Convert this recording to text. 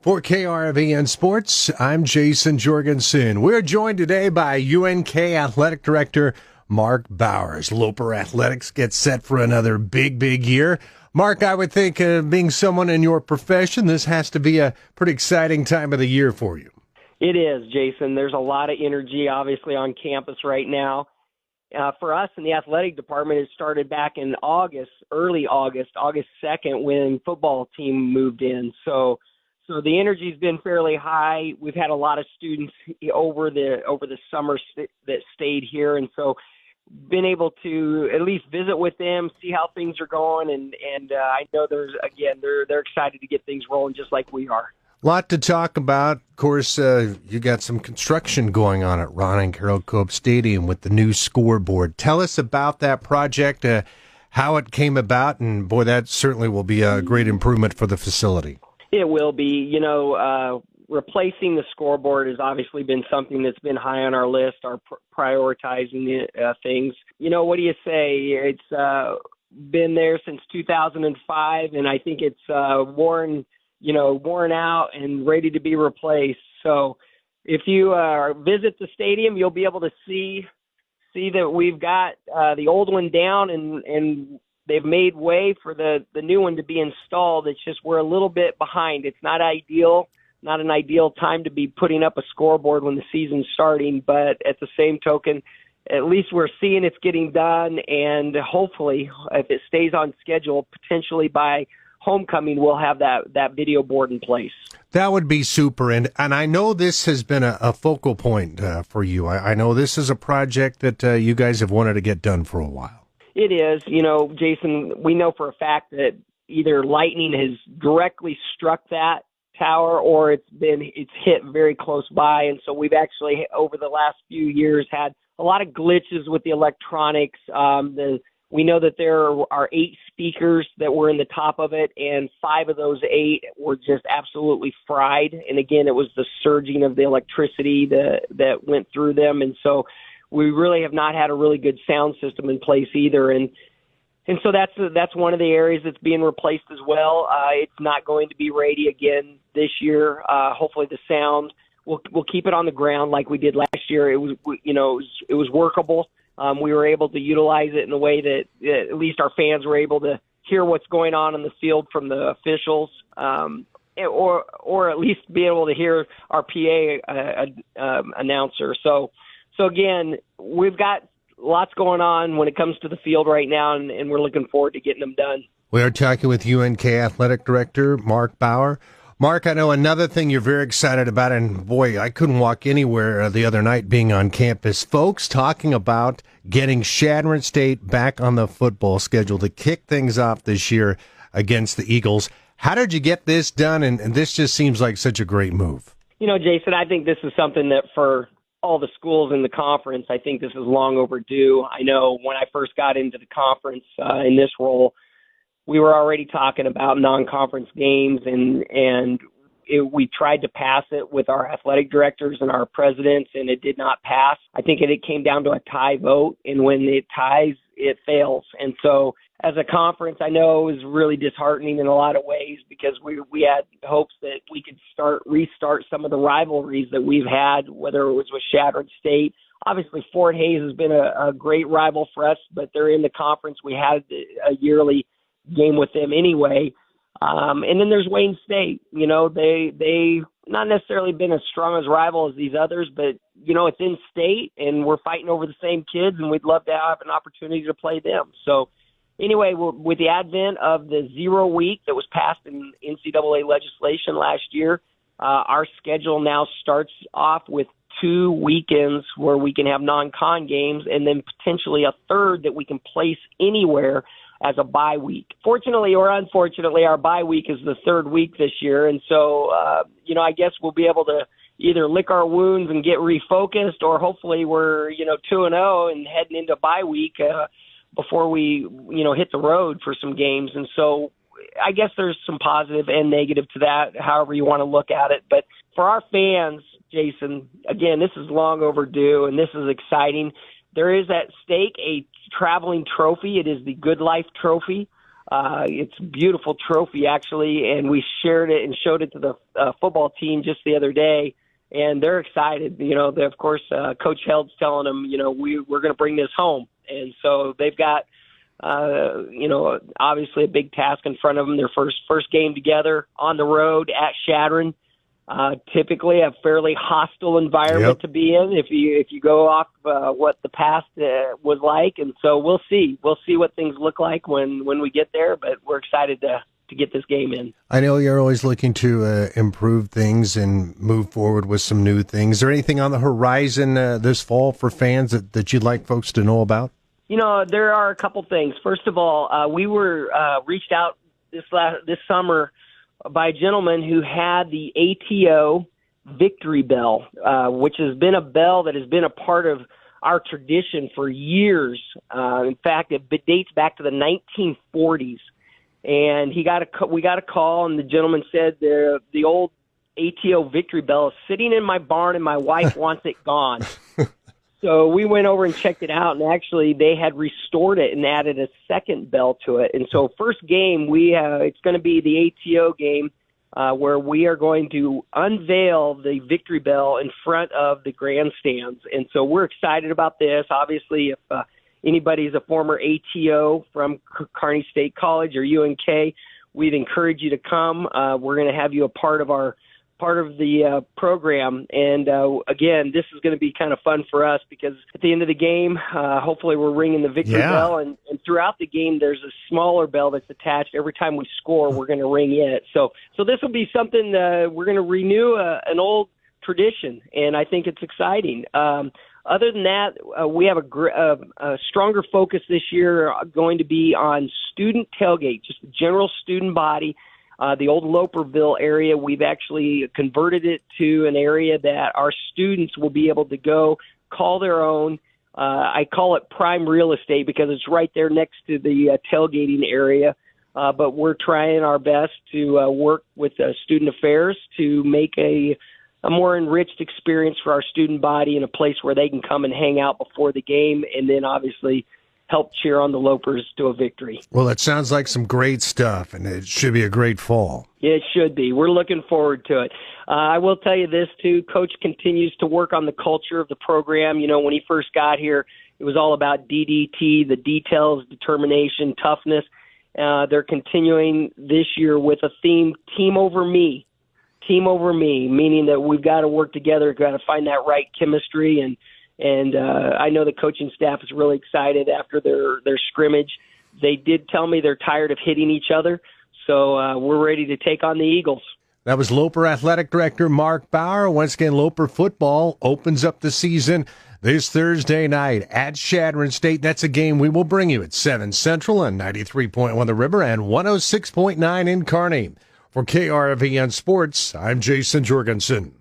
For KRVN Sports, I'm Jayson Jorgensen. We're joined today by UNK Athletic Director Marc Bauer. Loper Athletics gets set for another big year. Marc, I would think being someone in your profession, this has to be a pretty exciting time of the year for you. It is, Jayson. There's a lot of energy, obviously, on campus right now. For us in the athletic department, it started back in August, August 2nd, when football team moved in. So the energy's been fairly high. We've had a lot of students over the summer that stayed here, and so been able to at least visit with them, see how things are going, and I know they're excited to get things rolling just like we are. Lot to talk about. Of course, you got some construction going on at Ron and Carol Cope Stadium with the new scoreboard. Tell us about that project, how it came about, and boy, that certainly will be a great improvement for the facility. It will be. Replacing the scoreboard has obviously been something that's been high on our list, our prioritizing things. What do you say? It's been there since 2005, and I think it's worn out and ready to be replaced. So if you visit the stadium, you'll be able to see that we've got the old one down, and they've made way for the new one to be installed. It's just we're a little bit behind. It's not an ideal time to be putting up a scoreboard when the season's starting, but at the same token, at least we're seeing it's getting done, and hopefully, if it stays on schedule, potentially by homecoming, we'll have that video board in place. That would be super, and I know this has been a focal point for you. I know this is a project that you guys have wanted to get done for a while. It is. Jayson, we know for a fact that either lightning has directly struck that tower or it's hit very close by, and so we've actually, over the last few years, had a lot of glitches with the electronics. We know that there are 8 speakers that were in the top of it, and 5 of those 8 were just absolutely fried. And again, it was the surging of the electricity that went through them. And so we really have not had a really good sound system in place either. And so that's one of the areas that's being replaced as well. It's not going to be ready again this year. Hopefully the sound, we'll keep it on the ground like we did last year. It was workable. We were able to utilize it in a way that at least our fans were able to hear what's going on in the field from the officials, or at least be able to hear our PA announcer. So again, we've got lots going on when it comes to the field right now, and we're looking forward to getting them done. We are talking with UNK Athletic Director Marc Bauer. Marc, I know another thing you're very excited about, and boy, I couldn't walk anywhere the other night being on campus. Folks talking about getting Chadron State back on the football schedule to kick things off this year against the Eagles. How did you get this done? And this just seems like such a great move. Jayson, I think this is something that for all the schools in the conference, I think this is long overdue. I know when I first got into the conference in this role, we were already talking about non-conference games, and we tried to pass it with our athletic directors and our presidents, and it did not pass. I think it came down to a tie vote, and when it ties, it fails. And so as a conference, I know it was really disheartening in a lot of ways because we had hopes that we could restart some of the rivalries that we've had, whether it was with Chadron State. Obviously, Fort Hays has been a great rival for us, but they're in the conference. We had a yearly game with them anyway. And then there's Wayne State. They not necessarily been as strong as rival as these others, but, it's in state and we're fighting over the same kids, and we'd love to have an opportunity to play them. So anyway, with the advent of the 0 week that was passed in NCAA legislation last year, our schedule now starts off with 2 weekends where we can have non-con games, and then potentially a third that we can place anywhere as a bye week. Fortunately or unfortunately, our bye week is the 3rd week this year. And so, I guess we'll be able to either lick our wounds and get refocused, or hopefully we're, 2-0 and heading into bye week before we, hit the road for some games. And so I guess there's some positive and negative to that, however you want to look at it. But for our fans, Jayson, again, this is long overdue, and this is exciting. There is at stake a traveling trophy. It is the Good Life Trophy. It's a beautiful trophy, actually, and we shared it and showed it to the football team just the other day, and they're excited. Of course, Coach Held's telling them, we're going to bring this home. And so they've got, obviously a big task in front of them. Their first game together on the road at Shadron. Typically a fairly hostile environment to be in if you go off what the past was like, and so we'll see what things look like when we get there, but we're excited to get this game in. I know you're always looking to improve things and move forward with some new things. Is there anything on the horizon this fall for fans that you'd like folks to know about? There are a couple things. First of all, we were reached out this summer by a gentleman who had the ATO Victory Bell, which has been a bell that has been a part of our tradition for years. In fact, it dates back to the 1940s. And we got a call, and the gentleman said the old ATO Victory Bell is sitting in my barn, and my wife wants it gone. So we went over and checked it out, and actually they had restored it and added a second bell to it. And so first game, it's going to be the ATO game where we are going to unveil the Victory Bell in front of the grandstands. And so we're excited about this. Obviously, if anybody's a former ATO from Kearney State College or UNK, we'd encourage you to come. We're going to have you a part of the program. And again, this is going to be kind of fun for us because at the end of the game, hopefully we're ringing the victory bell. And throughout the game, there's a smaller bell that's attached. Every time we score, we're going to ring it. So this will be something we're going to renew an old tradition, and I think it's exciting. Other than that, we have a stronger focus this year going to be on student tailgate, just the general student body. The old Loperville area, we've actually converted it to an area that our students will be able to go call their own. I call it prime real estate because it's right there next to the tailgating area. But we're trying our best to work with student affairs to make a more enriched experience for our student body in a place where they can come and hang out before the game, and then obviously help cheer on the Lopers to a victory. Well, it sounds like some great stuff, and it should be a great fall. It should be. We're looking forward to it. I will tell you this, too. Coach continues to work on the culture of the program. When he first got here, it was all about DDT, the details, determination, toughness. They're continuing this year with a theme, team over me. Team over me, meaning that we've got to work together, got to find that right chemistry, and I know the coaching staff is really excited after their scrimmage. They did tell me they're tired of hitting each other, so we're ready to take on the Eagles. That was Loper Athletic Director Marc Bauer. Once again, Loper football opens up the season this Thursday night at Shadron State. That's a game we will bring you at 7 Central on 93.1 The River and 106.9 in Kearney. For KRVN Sports, I'm Jayson Jorgensen.